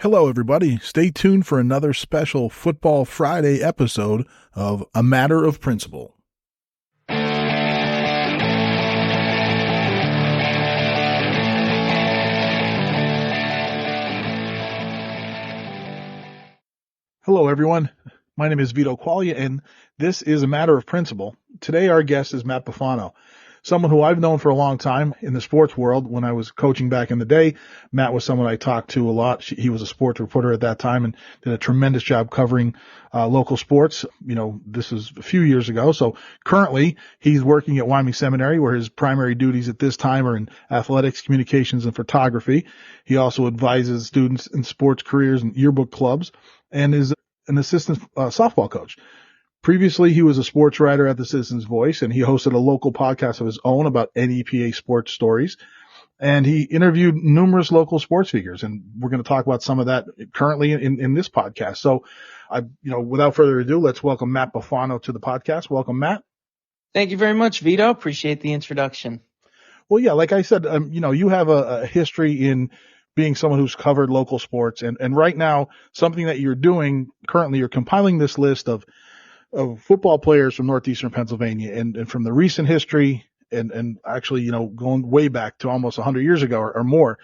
Hello, everybody. Stay tuned for another special Football Friday episode of A Matter of Principle. Hello, everyone. My name is Vito Quaglia, and this is A Matter of Principle. Today, our guest is Matt Bufano, someone who I've known for a long time in the sports world. When I was coaching back in the day, Matt was someone I talked to a lot. He was a sports reporter at that time and did a tremendous job covering local sports. This was a few years ago. So currently, he's working at Wyoming Seminary, where his primary duties at this time are in athletics, communications, and photography. He also advises students in sports careers and yearbook clubs, and is an assistant softball coach. Previously, he was a sports writer at the Citizens Voice, and he hosted a local podcast of his own about NEPA sports stories. And he interviewed numerous local sports figures, and we're going to talk about some of that currently in this podcast. So, without further ado, let's welcome Matt Bufano to the podcast. Welcome, Matt. Thank you very much, Vito. Appreciate the introduction. Well, yeah, like I said, you have a history in being someone who's covered local sports, and right now, something that you're doing currently, you're compiling this list of football players from northeastern Pennsylvania, and from the recent history, and actually, going way back to almost 100 years ago or more.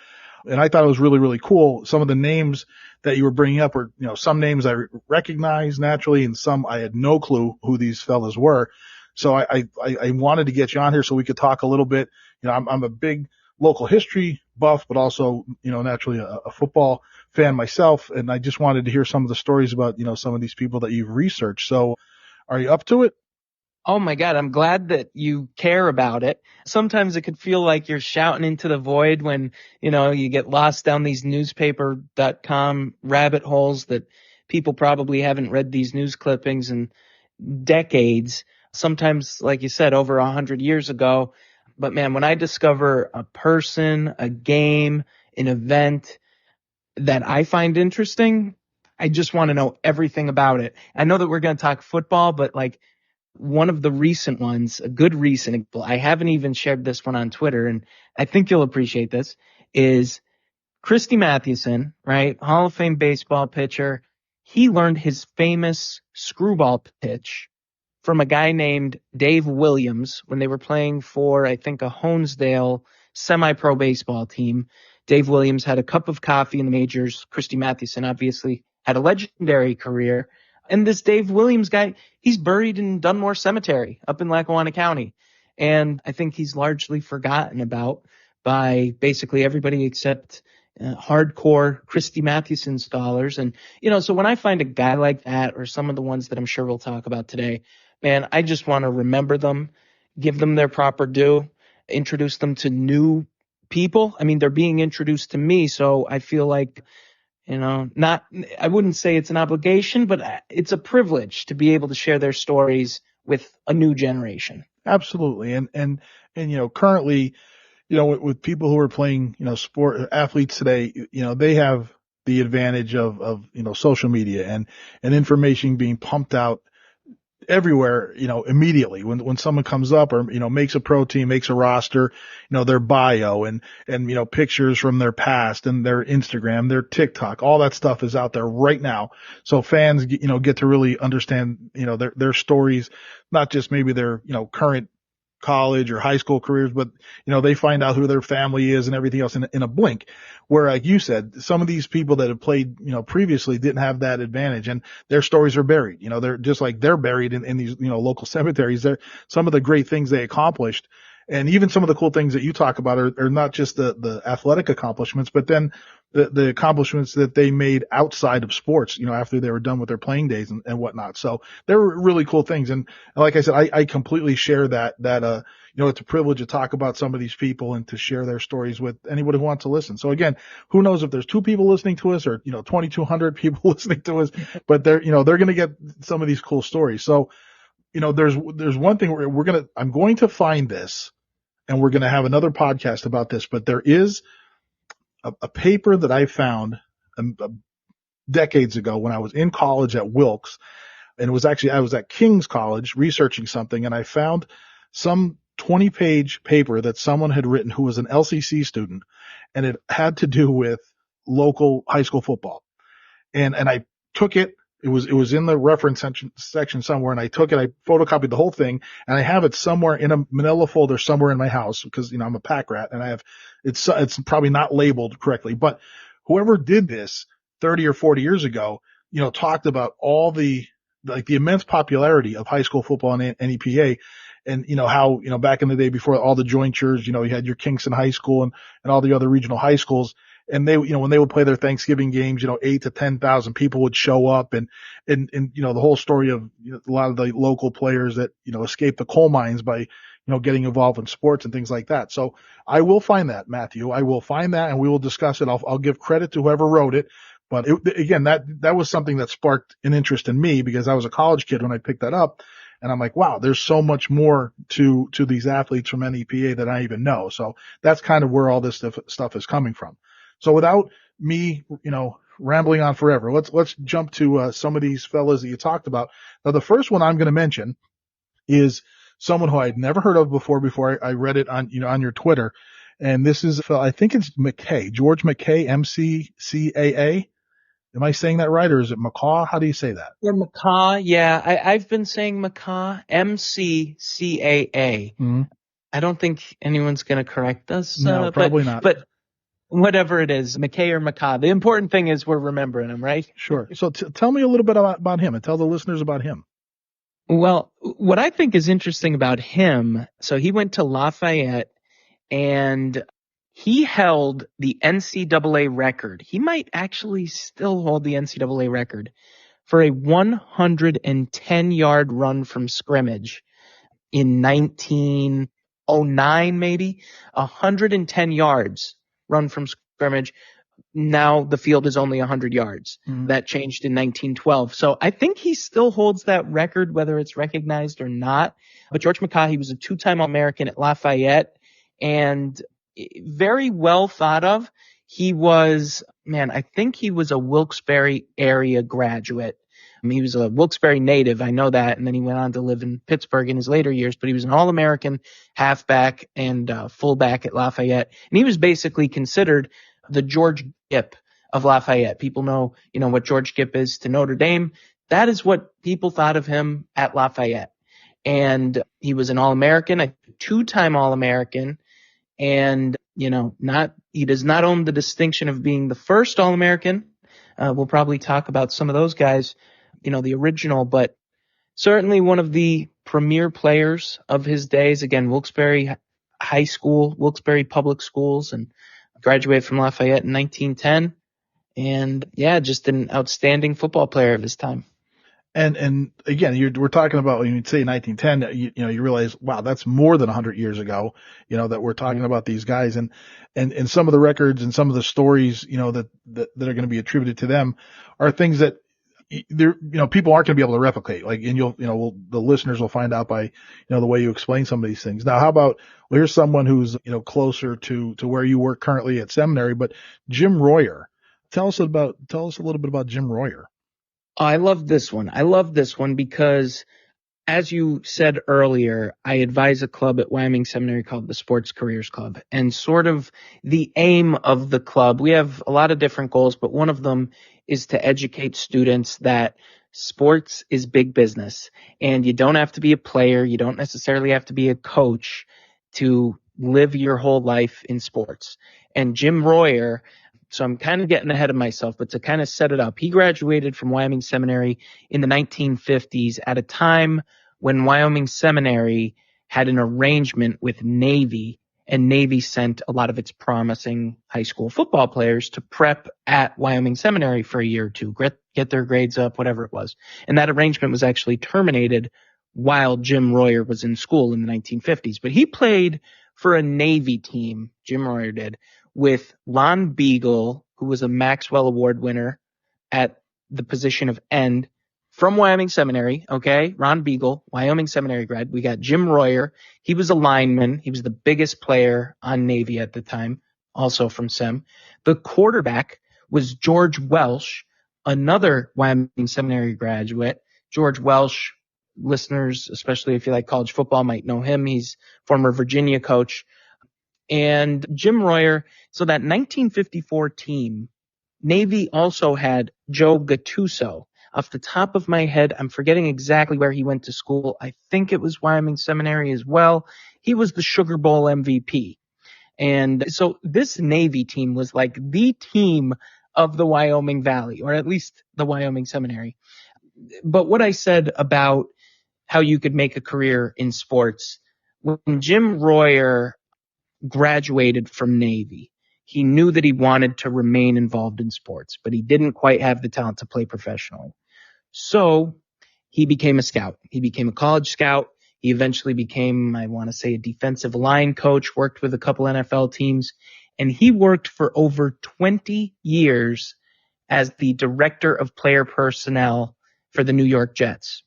And I thought it was really, really cool. Some of the names that you were bringing up were, some names I recognized naturally, and some I had no clue who these fellas were. So I wanted to get you on here so we could talk a little bit. I'm a big local history buff, but also, naturally a football fan myself. And I just wanted to hear some of the stories about, some of these people that you've researched. So are you up to it? Oh my God, I'm glad that you care about it. Sometimes it could feel like you're shouting into the void when, you get lost down these newspaper.com rabbit holes that people probably haven't read these news clippings in decades. Sometimes, like you said, over 100 years ago. But man, when I discover a person, a game, an event that I find interesting, I just want to know everything about it. I know that we're going to talk football, but like one of the recent ones, a good recent, I haven't even shared this one on Twitter, and I think you'll appreciate this, is Christy Mathewson, right? Hall of Fame baseball pitcher. He learned his famous screwball pitch from a guy named Dave Williams when they were playing for, I think, a Honesdale semi-pro baseball team. Dave Williams had a cup of coffee in the majors. Christy Mathewson obviously had a legendary career. And this Dave Williams guy, he's buried in Dunmore Cemetery up in Lackawanna County. And I think he's largely forgotten about by basically everybody except hardcore Christy Mathewson scholars. And, so when I find a guy like that, or some of the ones that I'm sure we'll talk about today, man, I just want to remember them, give them their proper due, introduce them to new people. I mean, they're being introduced to me, so I feel like, I wouldn't say it's an obligation, but it's a privilege to be able to share their stories with a new generation. Absolutely. And currently, with people who are playing, sport athletes today, they have the advantage of social media and information being pumped out everywhere, immediately when someone comes up or, makes a pro team, makes a roster, their bio and, pictures from their past and their Instagram, their TikTok, all that stuff is out there right now. So fans, get to really understand, their stories, not just maybe their, current college or high school careers, but, they find out who their family is and everything else in a blink. Where, like you said, some of these people that have played, previously didn't have that advantage, and their stories are buried. They're just like they're buried in these, local cemeteries. They're some of the great things they accomplished. And even some of the cool things that you talk about are not just the athletic accomplishments, but then the accomplishments that they made outside of sports, after they were done with their playing days and whatnot. So they're really cool things. And like I said, I completely share that, it's a privilege to talk about some of these people and to share their stories with anybody who wants to listen. So again, who knows if there's 2 people listening to us or, 2,200 people listening to us, but they're going to get some of these cool stories. So, there's one thing I'm going to find this, and we're going to have another podcast about this, but there is a paper that I found decades ago when I was in college at Wilkes, and I was at King's College researching something, and I found some 20-page paper that someone had written who was an LCC student, and it had to do with local high school football. and I took it. It was in the reference section somewhere, and I took it. I photocopied the whole thing, and I have it somewhere in a Manila folder somewhere in my house because I'm a pack rat, and it's probably not labeled correctly. But whoever did this 30 or 40 years ago, talked about all the immense popularity of high school football and NEPA, and how back in the day before all the jointures, you had your Kingston High School and all the other regional high schools, and they, when they would play their Thanksgiving games, 8 to 10,000 people would show up, and the whole story of a lot of the local players that escaped the coal mines by getting involved in sports and things like that. So I will find that, Matthew. I will find that, and we will discuss it. I'll give credit to whoever wrote it. But again, that was something that sparked an interest in me because I was a college kid when I picked that up. And I'm like, wow, there's so much more to these athletes from NEPA that I even know. So that's kind of where all this stuff is coming from. So without me, rambling on forever, let's jump to some of these fellas that you talked about. Now, the first one I'm going to mention is someone who I'd never heard of before I read it on, on your Twitter. And this is, I think it's McKay, George McKay, MCCAA. Am I saying that right, or is it McCaw? How do you say that? Or McCaw, yeah. I've been saying McCaw, MCCAA. Mm-hmm. I don't think anyone's going to correct us. No, probably not. But whatever it is, McKay or McCaw, the important thing is we're remembering him, right? Sure. So tell me a little bit about him and tell the listeners about him. Well, what I think is interesting about him, so he went to Lafayette and he held the NCAA record. He might actually still hold the NCAA record for a 110-yard run from scrimmage in 1909, maybe. 110 yards run from scrimmage. Now the field is only 100 yards. Mm-hmm. That changed in 1912. So I think he still holds that record, whether it's recognized or not. But George McCaw, he was a two-time All-American at Lafayette and very well thought of. He was, I think he was a Wilkes-Barre area graduate. He was a Wilkes-Barre native, I know that, and then he went on to live in Pittsburgh in his later years, but he was an All-American halfback and fullback at Lafayette. And he was basically considered the George Gipp of Lafayette. People know, what George Gipp is to Notre Dame. That is what people thought of him at Lafayette. And he was an All-American, a two-time All-American, and, he does not own the distinction of being the first All-American. We'll probably talk about some of those guys, the original, but certainly one of the premier players of his days. Again, Wilkes-Barre High School, Wilkes-Barre Public Schools, and graduated from Lafayette in 1910. And yeah, just an outstanding football player of his time. And again, we're talking about when you say 1910, you realize, wow, that's more than 100 years ago, that we're talking about these guys and some of the records and some of the stories, that are going to be attributed to them are things that people aren't going to be able to replicate. And the listeners will find out by, the way you explain some of these things. Now, how about, well, here's someone who's, closer to where you work currently at seminary, but Jim Royer. Tell us a little bit about Jim Royer. I love this one because, as you said earlier, I advise a club at Wyoming Seminary called the Sports Careers Club. And sort of the aim of the club, we have a lot of different goals, but one of them is to educate students that sports is big business. And you don't have to be a player. You don't necessarily have to be a coach to live your whole life in sports. And Jim Royer, so I'm kind of getting ahead of myself, but to kind of set it up, he graduated from Wyoming Seminary in the 1950s at a time when Wyoming Seminary had an arrangement with Navy, and Navy sent a lot of its promising high school football players to prep at Wyoming Seminary for a year or two, get their grades up, whatever it was. And that arrangement was actually terminated while Jim Royer was in school in the 1950s. But he played for a Navy team, Jim Royer did, with Lon Beagle, who was a Maxwell Award winner at the position of end from Wyoming Seminary. Okay. Ron Beagle, Wyoming Seminary grad. We got Jim Royer. He was a lineman. He was the biggest player on Navy at the time, also from Sem. The quarterback was George Welsh, another Wyoming Seminary graduate. George Welsh, listeners, especially if you like college football, might know him. He's former Virginia coach. And Jim Royer, so that 1954 team Navy also had Joe Gattuso. Off the top of my head, I'm forgetting exactly where he went to school. I think it was Wyoming Seminary as well. He was the Sugar Bowl MVP. And so this Navy team was like the team of the Wyoming Valley, or at least the Wyoming Seminary. But what I said about how you could make a career in sports, when Jim Royer graduated from Navy, he knew that he wanted to remain involved in sports, but he didn't quite have the talent to play professionally. So he became a scout. He became a college scout. He eventually became, I want to say, a defensive line coach, worked with a couple NFL teams, and he worked for over 20 years as the director of player personnel for the New York Jets.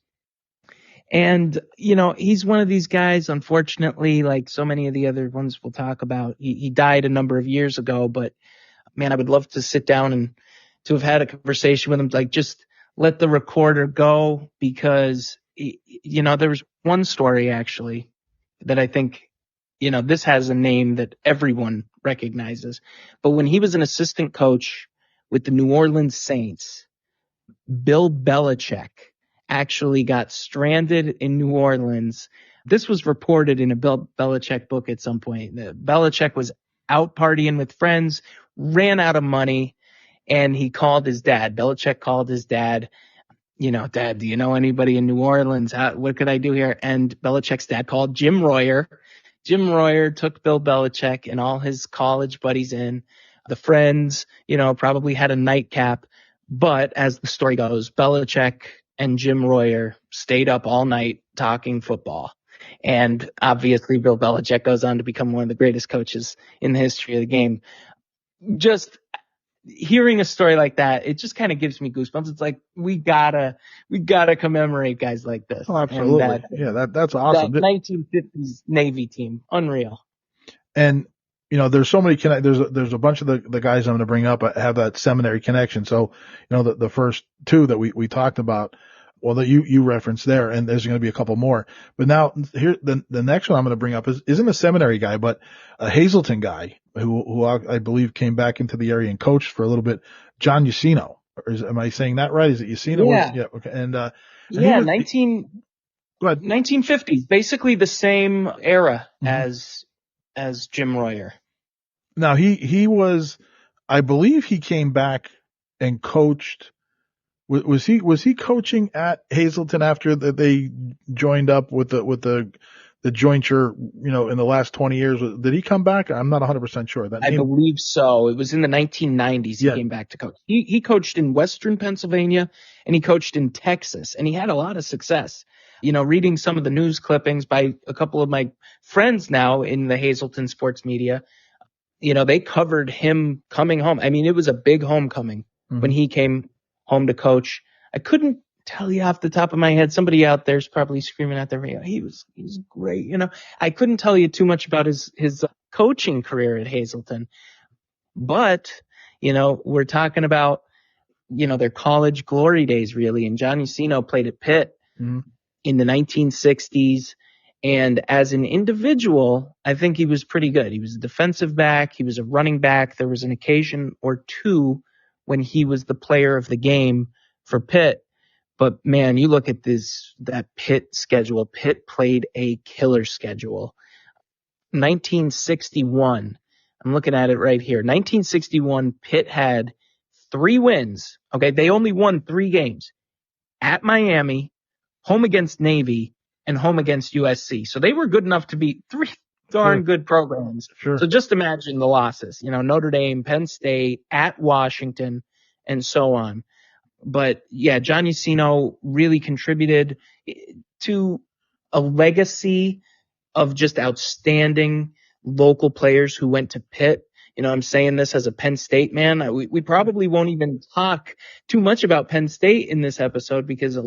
And, he's one of these guys, unfortunately, like so many of the other ones we'll talk about. He died a number of years ago, but man, I would love to sit down and to have had a conversation with him, like just let the recorder go, because, there was one story actually that I think, this has a name that everyone recognizes. But when he was an assistant coach with the New Orleans Saints, Bill Belichick actually got stranded in New Orleans. This was reported in a Bill Belichick book at some point. Belichick was out partying with friends, ran out of money, and he called his dad. Belichick called his dad. Dad, do you know anybody in New Orleans? What could I do here? And Belichick's dad called Jim Royer. Jim Royer took Bill Belichick and all his college buddies in. The friends, probably had a nightcap. But as the story goes, Belichick and Jim Royer stayed up all night talking football. And obviously Bill Belichick goes on to become one of the greatest coaches in the history of the game. Just hearing a story like that, it just kind of gives me goosebumps. It's like, we gotta commemorate guys like this. Oh, absolutely. That's awesome. That 1950s Navy team, unreal. And there's so many there's a bunch of the guys I'm going to bring up have that seminary connection. So, the first two that we talked about, well, that you referenced there, and there's going to be a couple more. But now here, the next one I'm going to bring up isn't a seminary guy, but a Hazleton guy who I believe came back into the area and coached for a little bit. John Ucino. Am I saying that right? Is it Ucino? Yeah. Yeah. Okay. And go ahead. 1950s, basically the same era as Jim Royer. Now he was, I believe he came back and coached. Was he coaching at Hazleton after that they joined up with the jointure, in the last 20 years? Did he come back? I'm not 100% sure. I believe so. It was in the 1990s he came back to coach. He coached in Western Pennsylvania and he coached in Texas, and he had a lot of success. Reading some of the news clippings by a couple of my friends now in the Hazleton sports media, they covered him coming home. I mean, it was a big homecoming when he came home to coach. I couldn't tell you off the top of my head. Somebody out there's probably screaming out there, he's great. I couldn't tell you too much about his coaching career at Hazleton, but, we're talking about, their college glory days really. And John Ucino played at Pitt in the 1960s. And as an individual, I think he was pretty good. He was a defensive back. He was a running back. There was an occasion or two when he was the player of the game for Pitt. But man, you look at that Pitt schedule. Pitt played a killer schedule. 1961. I'm looking at it right here. 1961, Pitt had 3 wins. Okay. They only won 3 games at Miami, home against Navy, and home against USC. So they were good enough to beat 3 darn good programs. Sure. So just imagine the losses, Notre Dame, Penn State, at Washington, and so on. But yeah, John Ucino really contributed to a legacy of just outstanding local players who went to Pitt. I'm saying this as a Penn State man. We probably won't even talk too much about Penn State in this episode because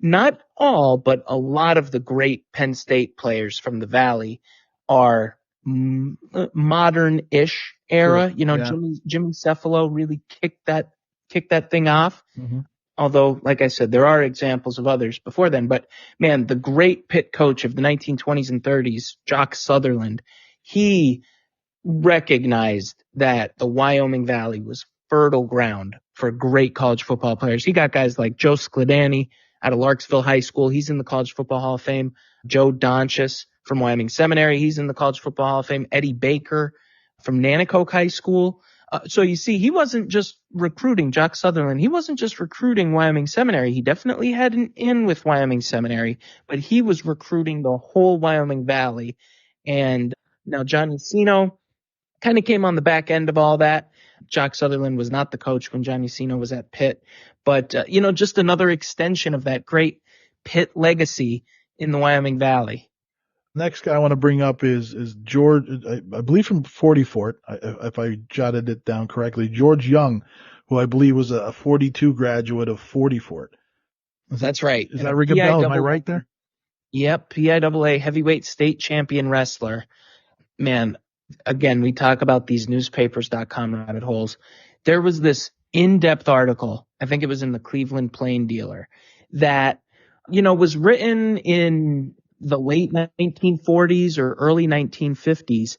not all, but a lot of the great Penn State players from the Valley are modern-ish era. Sure. Jimmy Cephalo really kicked that thing off. Mm-hmm. Although, like I said, there are examples of others before then. But man, the great Pitt coach of the 1920s and 30s, Jock Sutherland, he recognized that the Wyoming Valley was fertile ground for great college football players. He got guys like Joe Scladani out of Larksville High School. He's in the College Football Hall of Fame. Joe Donchis from Wyoming Seminary. He's in the College Football Hall of Fame. Eddie Baker from Nanticoke High School. So you see, he wasn't just recruiting Jock Sutherland. He wasn't just recruiting Wyoming Seminary. He definitely had an in with Wyoming Seminary, but he was recruiting the whole Wyoming Valley. And now Johnny Sino kind of came on the back end of all that. Jock Sutherland was not the coach when Johnny Sino was at Pitt, but just another extension of that great Pitt legacy in the Wyoming Valley. Next guy I want to bring up is George, I believe from 40 Fort, if I jotted it down correctly, George Young, who I believe was a 42 graduate of 40 Fort. That's right. Is that ring a bell? Am I right there? Yep, PIAA heavyweight state champion wrestler. Man, again, we talk about these newspapers.com rabbit holes. There was this in-depth article, I think it was in the Cleveland Plain Dealer, that, was written in the late 1940s or early 1950s,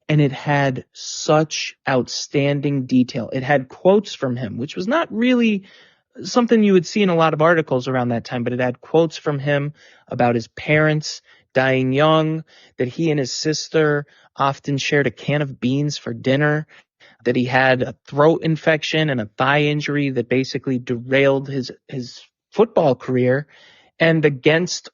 and it had such outstanding detail. It had quotes from him, which was not really something you would see in a lot of articles around that time, but it had quotes from him about his parents dying young, that he and his sister often shared a can of beans for dinner, that he had a throat infection and a thigh injury that basically derailed his football career. And against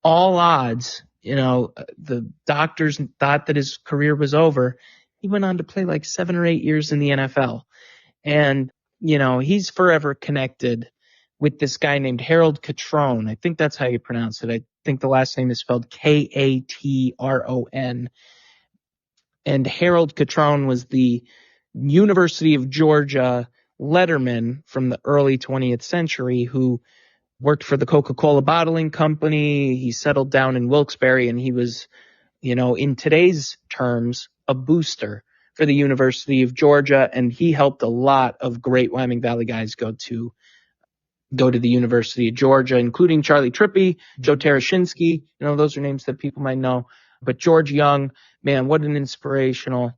all odds, the doctors thought that his career was over. He went on to play like 7 or 8 years in the NFL. And, he's forever connected with this guy named Harold Catron. I think that's how you pronounce it. I think the last name is spelled Katron. And Harold Catron was the University of Georgia letterman from the early 20th century who worked for the Coca-Cola bottling company. He settled down in Wilkes-Barre, and he was, in today's terms, a booster for the University of Georgia. And he helped a lot of great Wyoming Valley guys go to the University of Georgia, including Charlie Trippi, Joe Tereshinski. Those are names that people might know. But George Young, man, what an inspirational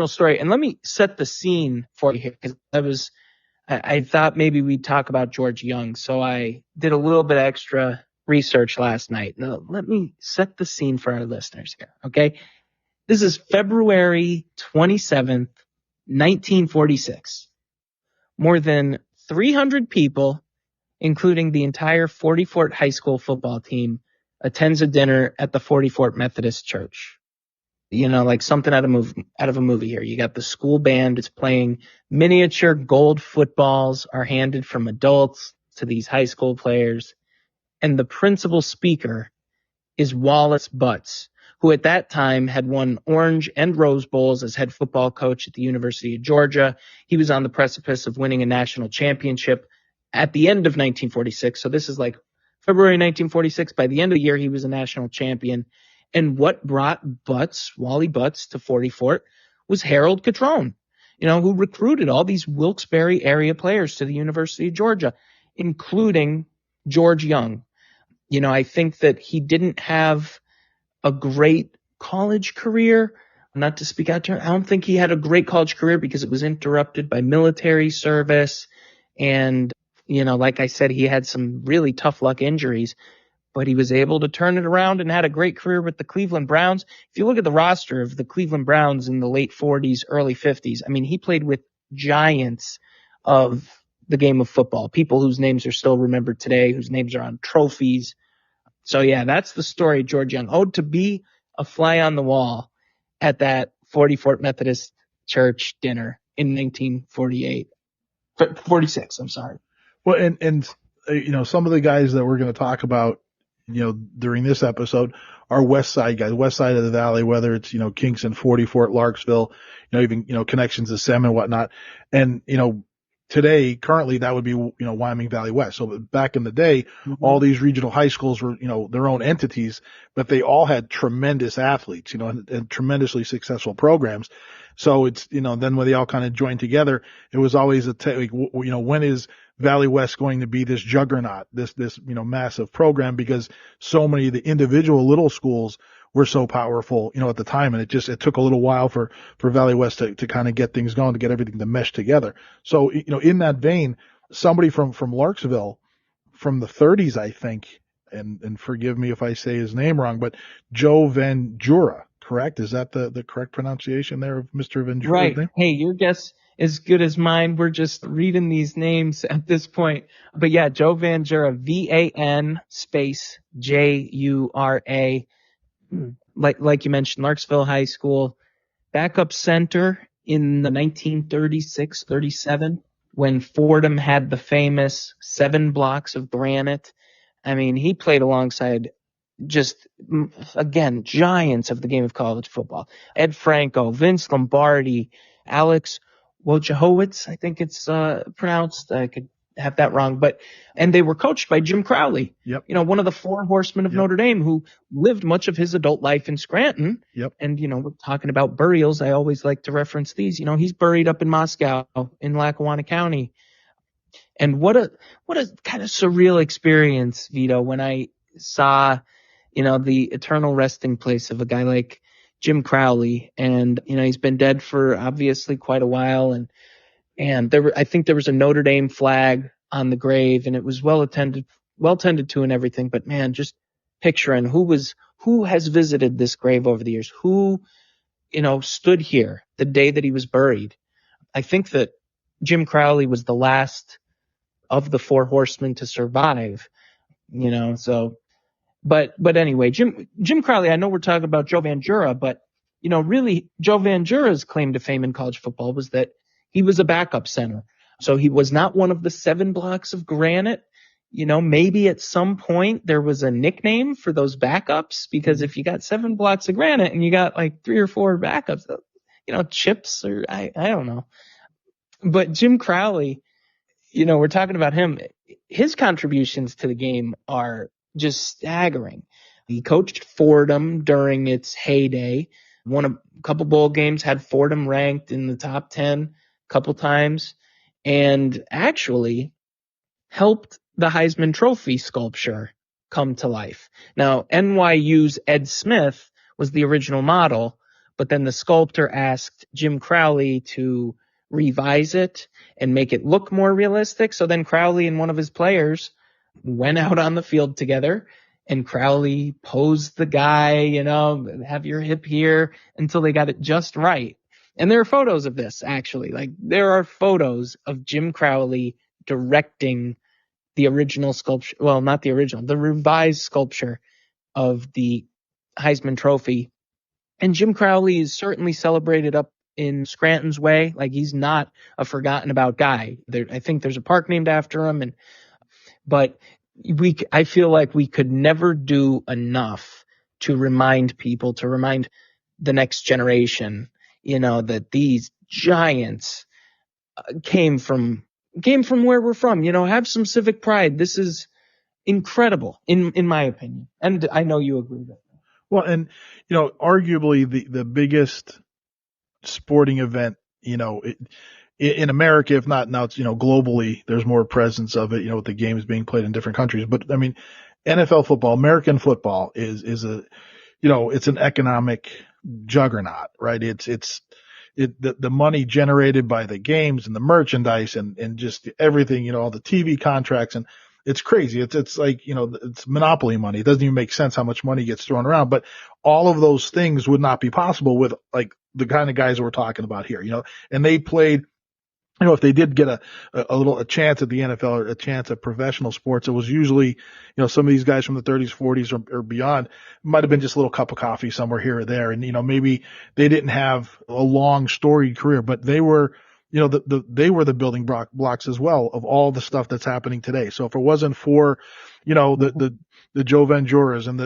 story. And let me set the scene for you here, because I thought maybe we'd talk about George Young, so I did a little bit extra research last night. Now, let me set the scene for our listeners here, okay? This is February 27th, 1946. More than 300 people, including the entire 40 Fort High School football team, attends a dinner at the 40 Fort Methodist Church. Like something out of a movie here. You got the school band. It's playing miniature gold footballs are handed from adults to these high school players. And the principal speaker is Wallace Butts, who at that time had won Orange and Rose Bowls as head football coach at the University of Georgia. He was on the precipice of winning a national championship at the end of 1946. So this is like February 1946. By the end of the year, he was a national champion. And what brought Wally Butts to 40 Fort was Harold Catron, who recruited all these Wilkes-Barre area players to the University of Georgia, including George Young. I think that he didn't have a great college career. Not to speak out to him, I don't think he had a great college career because it was interrupted by military service. And, like I said, he had some really tough luck injuries. But he was able to turn it around and had a great career with the Cleveland Browns. If you look at the roster of the Cleveland Browns in the late 40s, early 50s, I mean, he played with giants of the game of football, people whose names are still remembered today, whose names are on trophies. So, yeah, that's the story of George Young. Oh, to be a fly on the wall at that 40 Fort Methodist Church dinner in 46, I'm sorry. Well, and some of the guys that we're going to talk about, during this episode are West Side guys, West Side of the Valley, whether it's, Kingston, 40 Fort, Larksville, even, connections to Sem and whatnot. And, today, currently that would be, Wyoming Valley West. So back in the day, all these regional high schools were, their own entities, but they all had tremendous athletes, and tremendously successful programs. So it's, then when they all kind of joined together, it was always when is Valley West going to be this juggernaut, this massive program, because so many of the individual little schools were so powerful, at the time. And it took a little while for Valley West to kind of get things going, to get everything to mesh together. So, in that vein, somebody from Larksville from the 30s, I think, and forgive me if I say his name wrong, but Joe Van Jura, correct? Is that the correct pronunciation there of Mr. Van Jura's Right. name? Hey, your guess is good as mine. We're just reading these names at this point. But yeah, Joe Van Jura, VAN space JURA. Like you mentioned, Larksville High School, backup center in the 1936-37 when Fordham had the famous 7 blocks of granite. I mean, he played alongside just, again, giants of the game of college football. Ed Franco, Vince Lombardi, Alex Wojciechowicz, I think it's pronounced. I could have that wrong, and they were coached by Jim Crowley, Yep. one of the 4 horsemen of Yep. Notre Dame, who lived much of his adult life in Scranton. Yep. And, we're talking about burials. I always like to reference these. He's buried up in Moscow in Lackawanna County. And what a kind of surreal experience, Vito, when I saw, the eternal resting place of a guy like Jim Crowley. And, he's been dead for obviously quite a while. And I think there was a Notre Dame flag on the grave, and it was well tended to and everything. But man, just picturing who has visited this grave over the years, who, stood here the day that he was buried. I think that Jim Crowley was the last of the 4 horsemen to survive, so. But anyway, Jim Crowley, I know we're talking about Joe Van Jura, but, really Joe Van Jura's claim to fame in college football was that he was a backup center. So he was not one of the 7 blocks of granite. Maybe at some point there was a nickname for those backups, because if you got 7 blocks of granite and you got like 3 or 4 backups, chips, or I don't know. But Jim Crowley, we're talking about him. His contributions to the game are just staggering. He coached Fordham during its heyday, won a couple bowl games, had Fordham ranked in the top 10 a couple times, and actually helped the Heisman Trophy sculpture come to life. Now, NYU's Ed Smith was the original model, but then the sculptor asked Jim Crowley to revise it and make it look more realistic. So then Crowley and one of his players went out on the field together, and Crowley posed the guy, have your hip here, until they got it just right. And there are photos of this, actually. Like, there are photos of Jim Crowley directing the original sculpture. Well, not the original, the revised sculpture of the Heisman Trophy. And Jim Crowley is certainly celebrated up in Scranton's way. Like, he's not a forgotten about guy. I think there's a park named after him, but I feel like we could never do enough to remind people, to remind the next generation, that these giants came from where we're from. Have some civic pride. This is incredible, in my opinion, and I know you agree with that. Well, and arguably the biggest sporting event, in America, if not now, it's globally, there's more presence of it, with the games being played in different countries. But I mean, NFL football, American football is a, it's an economic juggernaut, right? The money generated by the games and the merchandise and just everything, all the TV contracts, and it's crazy. It's like, it's monopoly money. It doesn't even make sense how much money gets thrown around, but all of those things would not be possible with like the kind of guys we're talking about here, and they played, if they did get a chance at the NFL or a chance at professional sports, it was usually, some of these guys from the 30s, 40s or beyond might have been just a little cup of coffee somewhere here or there. And, maybe they didn't have a long storied career, but they were, they were the building blocks as well of all the stuff that's happening today. So if it wasn't for, the Joe Van Juras and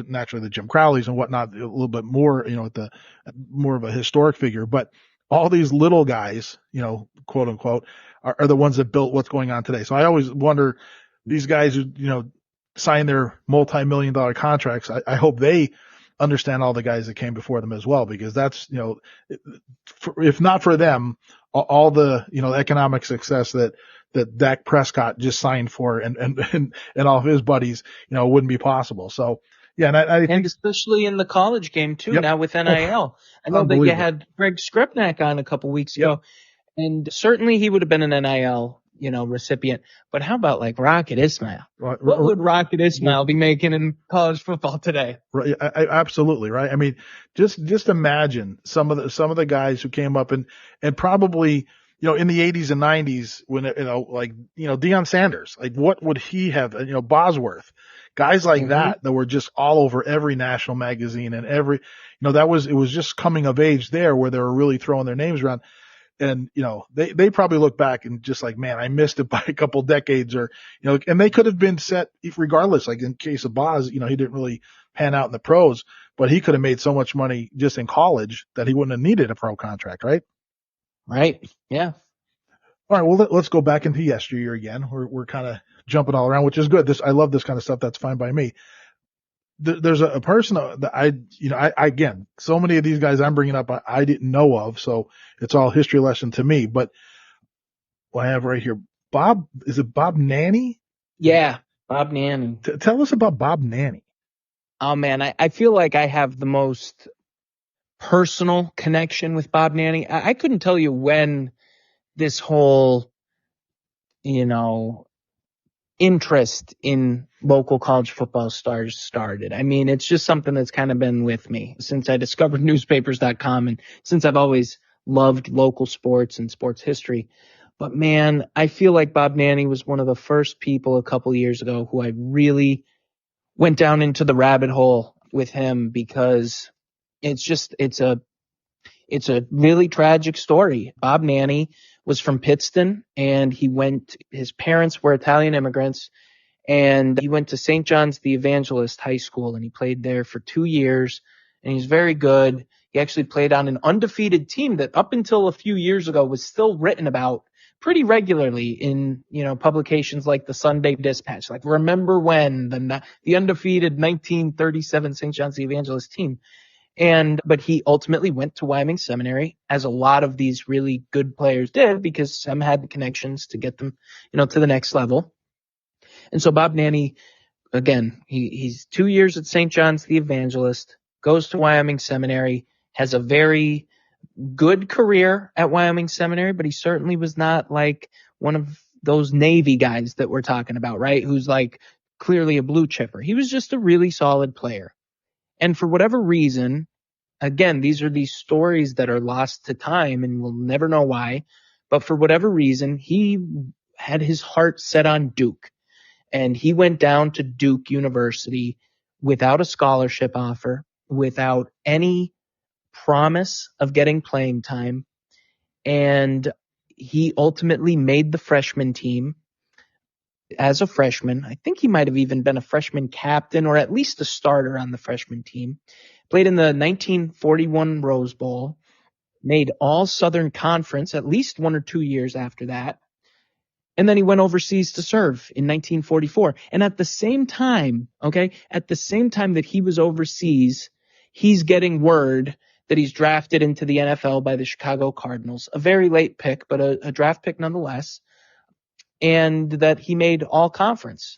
naturally the Jim Crowleys and whatnot, a little bit more, more of a historic figure, but all these little guys, quote unquote, are the ones that built what's going on today. So I always wonder, these guys who, sign their multi-million-dollar contracts, I hope they understand all the guys that came before them as well, because that's, if not for them, all the, economic success that Dak Prescott just signed for and all of his buddies, wouldn't be possible. So, Yeah, and I And think, especially in the college game too, yep. now with Oh, NIL. I know that you unbelievable. had Greg Skripnik on a couple weeks Yep. ago, and certainly he would have been an NIL, recipient. But how about like Rocket Ismail? What would Rocket Ismail be making in college football today? Right, absolutely right. I mean, just imagine some of the guys who came up and probably, in the 80s and 90s when, like, Deion Sanders, like what would he have, Bosworth, guys like Hmm. that were just all over every national magazine and every, it was just coming of age there where they were really throwing their names around. And, they probably look back and just like, man, I missed it by a couple decades, or, and they could have been set regardless. Like in case of Boz, he didn't really pan out in the pros, but he could have made so much money just in college that he wouldn't have needed a pro contract, right? Right. Yeah. All right. Well, let's go back into yesteryear again. We're kind of jumping all around, which is good. I love this kind of stuff. That's fine by me. There's a person that again, so many of these guys I'm bringing up, I didn't know of. So it's all history lesson to me, but what I have right here, is it Bob Nanny? Yeah. Bob Nanny. Tell us about Bob Nanny. Oh man, I feel like I have the most personal connection with Bob Nanny. I couldn't tell you when this whole, you know, interest in local college football stars started. I mean, it's just something that's kind of been with me since I discovered newspapers.com, and since I've always loved local sports and sports history. But man, I feel like Bob Nanny was one of the first people a couple of years ago who I really went down into the rabbit hole with him, because it's a really tragic story. Bob Nanny was from Pittston, and his parents were Italian immigrants, and he went to St. John's the Evangelist High School, and he played there for 2 years, and he's very good. He actually played on an undefeated team that up until a few years ago was still written about pretty regularly in, publications like the Sunday Dispatch. Like, remember when the undefeated 1937 St. John's the Evangelist team. But he ultimately went to Wyoming Seminary, as a lot of these really good players did, because some had the connections to get them, to the next level. And so Bob Nanny, again, he's 2 years at St. John's the Evangelist, goes to Wyoming Seminary, has a very good career at Wyoming Seminary, but he certainly was not like one of those Navy guys that we're talking about, right? Who's like clearly a blue chipper. He was just a really solid player. And for whatever reason, again, these are these stories that are lost to time and we'll never know why. But for whatever reason, he had his heart set on Duke, and he went down to Duke University without a scholarship offer, without any promise of getting playing time. And he ultimately made the freshman team as a freshman. I think he might have even been a freshman captain, or at least a starter on the freshman team. Played in the 1941 Rose Bowl, made all Southern Conference at least 1 or 2 years after that. And then he went overseas to serve in 1944. And at the same time, at the same time that he was overseas, he's getting word that he's drafted into the NFL by the Chicago Cardinals, a very late pick, but a draft pick nonetheless, and that he made all conference.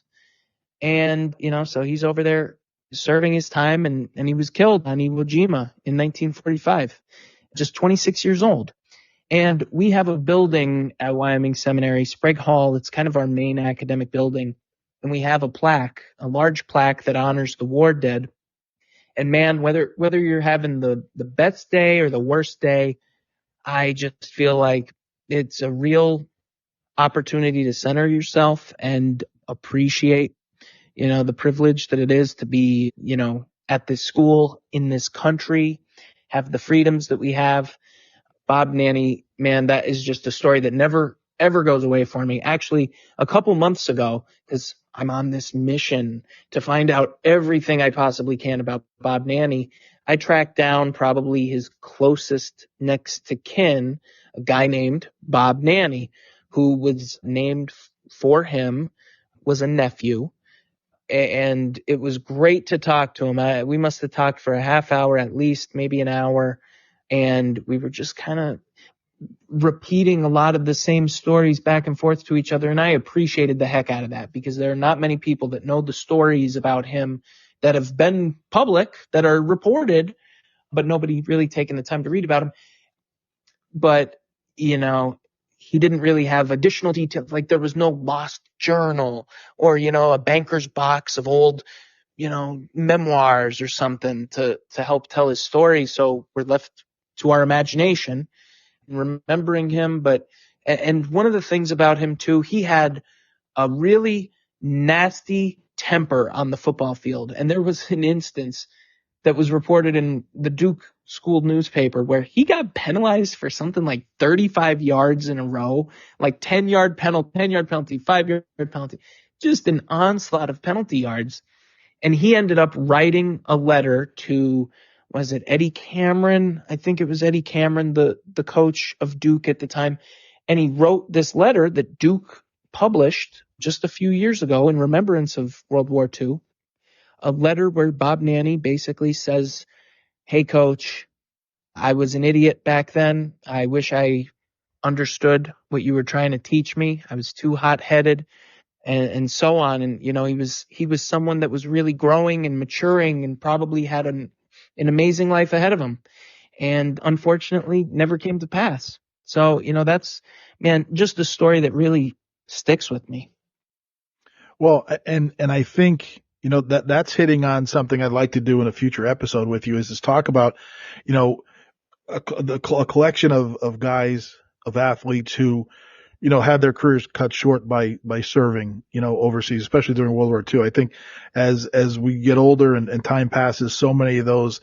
And, so he's over there serving his time, and he was killed on Iwo Jima in 1945, just 26 years old. And we have a building at Wyoming Seminary, Sprague Hall. It's kind of our main academic building. And we have a large plaque that honors the war dead. And man, whether you're having the best day or the worst day, I just feel like it's a real opportunity to center yourself and appreciate, the privilege that it is to be, at this school, in this country, have the freedoms that we have. Bob Nanny, man, that is just a story that never, ever goes away for me. Actually, a couple months ago, because I'm on this mission to find out everything I possibly can about Bob Nanny, I tracked down probably his closest next to kin, a guy named Bob Nanny, who was named for him, was a nephew. And it was great to talk to him. We must have talked for a half hour, at least, maybe an hour. And we were just kind of repeating a lot of the same stories back and forth to each other. And I appreciated the heck out of that, because there are not many people that know the stories about him that have been public, that are reported, but nobody really taken the time to read about him. But, you know, he didn't really have additional details. Like there was no lost journal or, a banker's box of old, memoirs or something to help tell his story. So we're left to our imagination remembering him. And one of the things about him too, he had a really nasty temper on the football field. And there was an instance that was reported in the Duke school newspaper where he got penalized for something like 35 yards in a row, like 10-yard penalty, 10-yard penalty, 5-yard penalty, just an onslaught of penalty yards. And he ended up writing a letter to, was it Eddie Cameron? I think it was Eddie Cameron, the coach of Duke at the time. And he wrote this letter that Duke published just a few years ago in remembrance of World War II. A letter where Bob Nanny basically says, hey, coach, I was an idiot back then. I wish I understood what you were trying to teach me. I was too hot-headed and so on. And, he was someone that was really growing and maturing and probably had an amazing life ahead of him. And unfortunately never came to pass. So, that's, man, just a story that really sticks with me. Well, and I think, that's hitting on something I'd like to do in a future episode with you is talk about, a collection of guys, of athletes who, had their careers cut short by serving, overseas, especially during World War II. I think as we get older and time passes, so many of those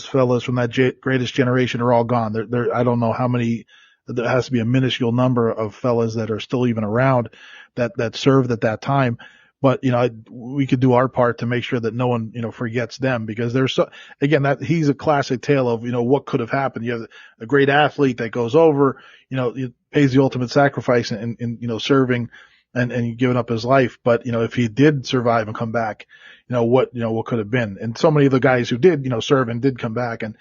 fellows from that greatest generation are all gone. I don't know how many, there has to be a minuscule number of fellas that are still even around that served at that time. But, we could do our part to make sure that no one, forgets them because again, he's a classic tale of, what could have happened. You have a great athlete that goes over, pays the ultimate sacrifice in serving and giving up his life. But, if he did survive and come back, what could have been. And so many of the guys who did, serve and did come back and,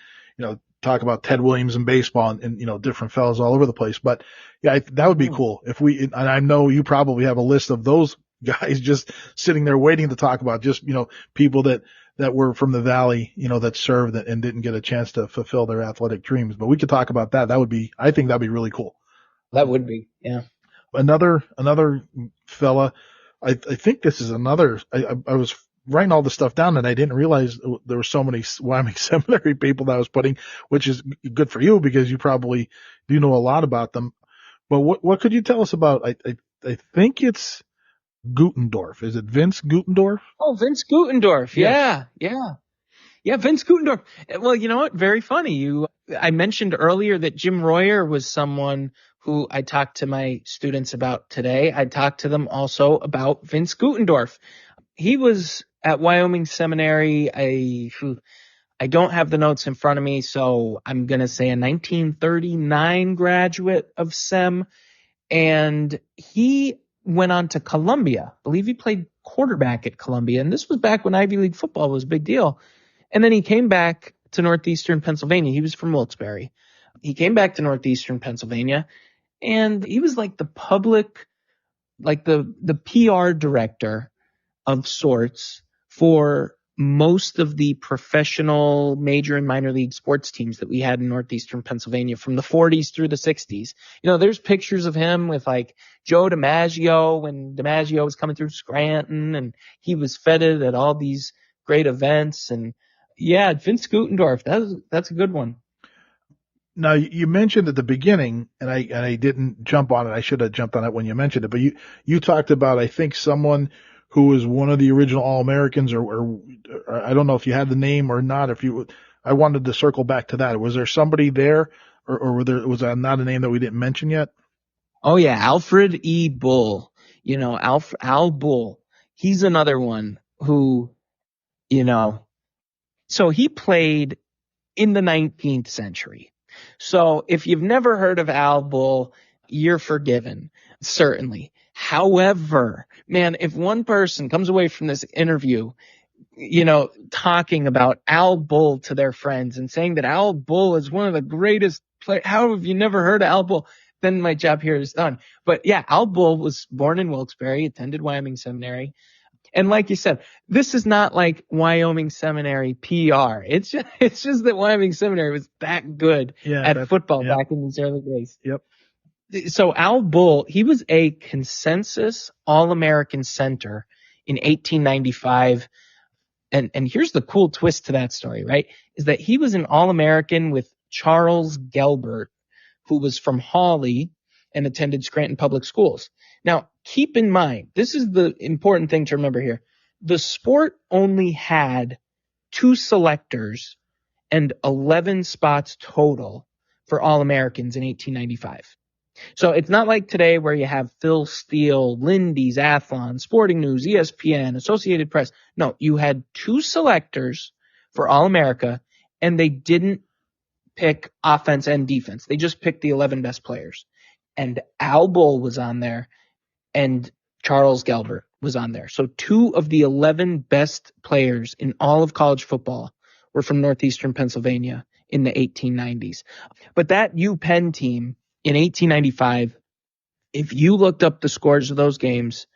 talk about Ted Williams in baseball and different fellas all over the place. But yeah, that would be cool if and I know you probably have a list of those guys just sitting there waiting to talk about just, people that were from the Valley, that served and didn't get a chance to fulfill their athletic dreams. But we could talk about that. I think that'd be really cool. That would be, yeah. Another fella, I think this is another, I was writing all the stuff down and I didn't realize there were so many Wyoming Seminary people that I was putting, which is good for you because you probably do know a lot about them. But what could you tell us about, I think it's Gutendorf. Is it Vince Gutendorf? Oh, Vince Gutendorf. Yes. Yeah, Vince Gutendorf. Well, you know what? Very funny. I mentioned earlier that Jim Royer was someone who I talked to my students about today. I talked to them also about Vince Gutendorf. He was at Wyoming Seminary. I don't have the notes in front of me, so I'm going to say a 1939 graduate of SEM. And he went on to Columbia. I believe he played quarterback at Columbia. And this was back when Ivy League football was a big deal. And then he came back to Northeastern Pennsylvania. He was from Wilkes-Barre. He came back to Northeastern Pennsylvania and he was like the PR director of sorts for most of the professional major and minor league sports teams that we had in Northeastern Pennsylvania from the 40s through the 60s. There's pictures of him with like Joe DiMaggio when DiMaggio was coming through Scranton and he was feted at all these great events. And yeah, Vince Gutendorf, that's a good one. Now you mentioned at the beginning, and I didn't jump on it. I should have jumped on it when you mentioned it, but you talked about, I think, someone who was one of the original All-Americans or I don't know if you had the name or not. I wanted to circle back to that. Was there somebody there or was that not a name that we didn't mention yet? Oh yeah. Alfred E. Bull, Al Bull. He's another one who, so he played in the 19th century. So if you've never heard of Al Bull, you're forgiven, certainly. However, man, if one person comes away from this interview, talking about Al Bull to their friends and saying that Al Bull is one of the greatest players, how have you never heard of Al Bull? Then my job here is done. But yeah, Al Bull was born in Wilkes-Barre, attended Wyoming Seminary. And like you said, this is not like Wyoming Seminary PR. It's just that Wyoming Seminary was that good at football Yep. back in these early days. Yep. So Al Bull, he was a consensus All-American center in 1895. And here's the cool twist to that story, right? Is that he was an All-American with Charles Gelbert, who was from Hawley and attended Scranton Public Schools. Now, keep in mind, this is the important thing to remember here. The sport only had 2 selectors and 11 spots total for All-Americans in 1895. So it's not like today where you have Phil Steele, Lindy's, Athlon, Sporting News, ESPN, Associated Press. No, you had 2 selectors for All-America, and they didn't pick offense and defense. They just picked the 11 best players. And Al Bull was on there, and Charles Gelbert was on there. So 2 of the 11 best players in all of college football were from northeastern Pennsylvania in the 1890s. But that UPenn team in 1895, if you looked up the scores of those games,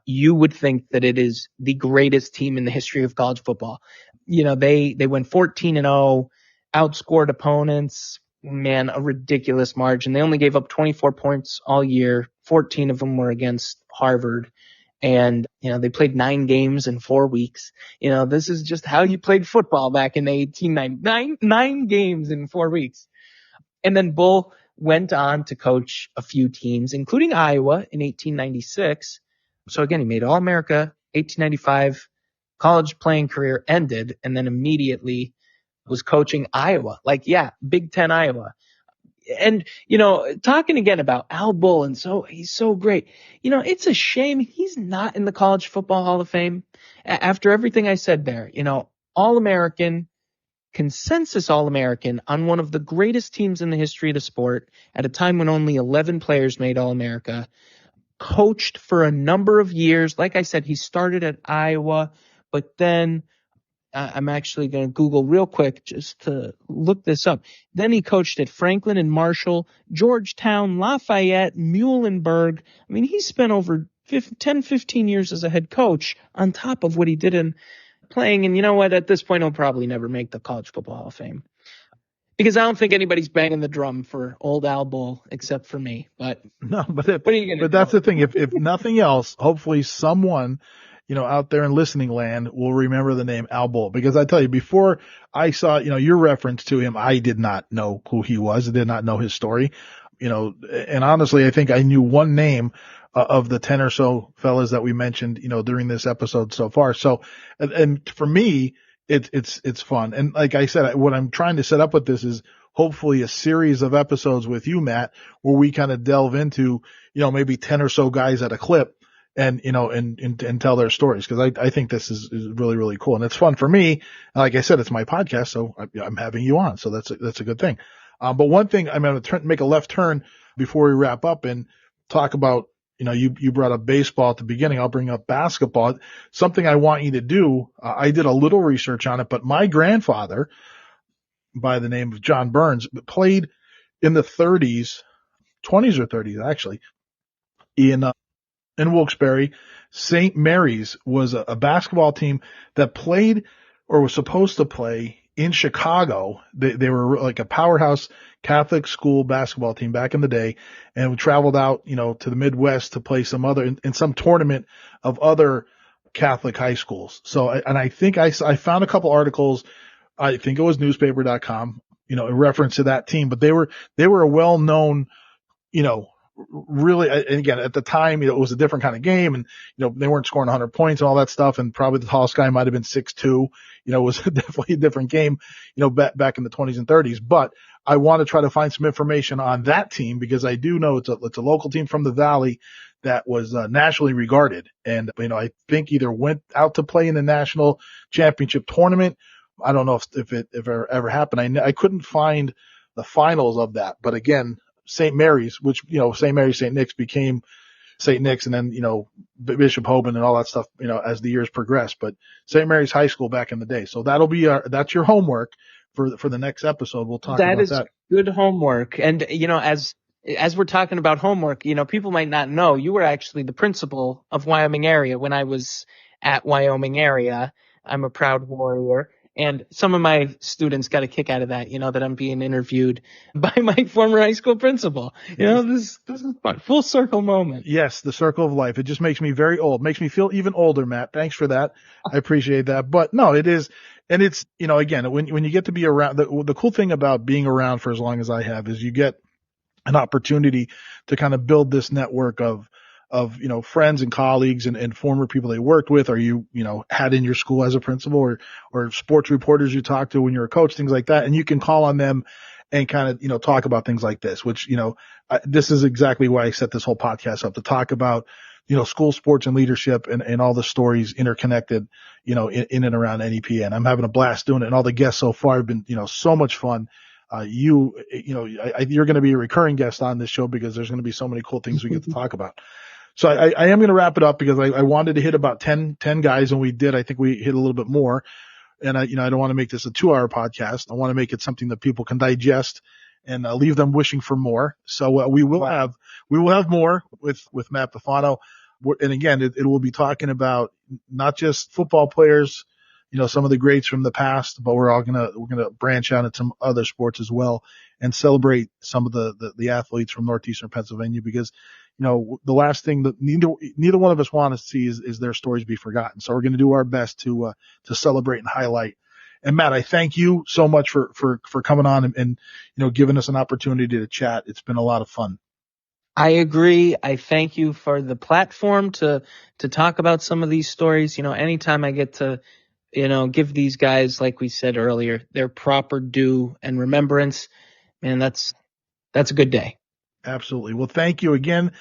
you would think that it is the greatest team in the history of college football. You know, they went 14-0, outscored opponents, man, a ridiculous margin. They only gave up 24 points all year. 14 of them were against Harvard. And, you know, they played 9 games in 4 weeks. You know, this is just how you played football back in the 1890s. 9 games in 4 weeks. And then Bull went on to coach a few teams, including Iowa in 1896. So again, he made All-America, 1895, college playing career ended, and then immediately was coaching Iowa. Like, yeah, Big Ten Iowa. And, you know, talking again about Al Bull, and so he's so great. You know, it's a shame he's not in the College Football Hall of Fame. After everything I said there, you know, All-American, consensus All-American on one of the greatest teams in the history of the sport at a time when only 11 players made All-America, coached for a number of years. Like I said, he started at Iowa, but then I'm actually going to Google real quick just to look this up. Then he coached at Franklin and Marshall, Georgetown, Lafayette, Muhlenberg. I mean, he spent over 10, 15 years as a head coach on top of what he did in playing. And you know what? At this point, he'll probably never make the College Football Hall of Fame. Because I don't think anybody's banging the drum for old Al Bull except for me. But no, but what are you going to do? But that's the thing. If nothing else, hopefully someone, you know, out there in listening land will remember the name Al Bull. Because I tell you, before I saw, you know, your reference to him, I did not know who he was. I did not know his story. You know, and honestly, I think I knew one name of the 10 or so fellas that we mentioned, you know, during this episode so far. So, and for me, it's fun. And like I said, what I'm trying to set up with this is hopefully a series of episodes with you, Matt, where we kind of delve into, you know, maybe 10 or so guys at a clip and, you know, and tell their stories. Cause I think this is really, really cool. And it's fun for me. And like I said, it's my podcast. So I'm having you on. So that's a good thing. But one thing I'm going to make a left turn before we wrap up and talk about, you know, you brought up baseball at the beginning. I'll bring up basketball. Something I want you to do. I did a little research on it, but my grandfather, by the name of John Burns, played in the 30s, 20s or 30s actually, in Wilkes-Barre. St. Mary's was a basketball team that played or was supposed to play in Chicago. They were like a powerhouse Catholic school basketball team back in the day, and we traveled out, you know, to the Midwest to play some other in some tournament of other Catholic high schools. So, and I think I found a couple articles. I think it was newspaper.com, you know, in reference to that team, but they were a well-known, you know, really, and again, at the time, you know, it was a different kind of game, and, you know, they weren't scoring 100 points and all that stuff, and probably the tallest guy might have been 6'2". You know, it was definitely a different game, you know, back in the 20s and 30s. But I want to try to find some information on that team because I do know it's a local team from the Valley that was nationally regarded, and, you know, I think either went out to play in the national championship tournament. I don't know if it ever happened. I couldn't find the finals of that, but again, St. Mary's, which, you know, St. Mary's, St. Nick's became St. Nick's, and then, you know, Bishop Hoban and all that stuff, you know, as the years progressed. But St. Mary's High School back in the day. So that'll be that's your homework for the next episode. We'll talk about that. That is good homework. And, you know, as we're talking about homework, you know, people might not know you were actually the principal of Wyoming area when I was at Wyoming area. I'm a proud warrior. And some of my students got a kick out of that, that I'm being interviewed by my former high school principal. This is fun. Full circle moment. Yes, the circle of life. It just makes me very old. Makes me feel even older, Matt. Thanks for that. I appreciate that. But no, it is, and it's, again, when you get to be around, the cool thing about being around for as long as I have is you get an opportunity to kind of build this network of friends and colleagues and former people they worked with, or had in your school as a principal, or sports reporters you talked to when you're a coach, things like that. And you can call on them and kind of, talk about things like this, which, this is exactly why I set this whole podcast up, to talk about, school sports and leadership and all the stories interconnected, in and around NEPA. And I'm having a blast doing it. And all the guests so far have been, so much fun. You're going to be a recurring guest on this show because there's going to be so many cool things we get to talk about. So I am going to wrap it up because I wanted to hit about 10 guys, and we did. I think we hit a little bit more. And I don't want to make this a 2-hour podcast. I want to make it something that people can digest and leave them wishing for more. So we will have more with Matt Bufano. And again, it will be talking about not just football players, some of the greats from the past, but we're going to branch out into some other sports as well and celebrate some of the athletes from Northeastern Pennsylvania, because, the last thing that neither one of us want to see is their stories be forgotten. So we're going to do our best to celebrate and highlight. And Matt, I thank you so much for coming on and giving us an opportunity to chat. It's been a lot of fun. I agree. I thank you for the platform to talk about some of these stories. Anytime I get to, give these guys, like we said earlier, their proper due and remembrance, man, that's a good day. Absolutely. Well, thank you again.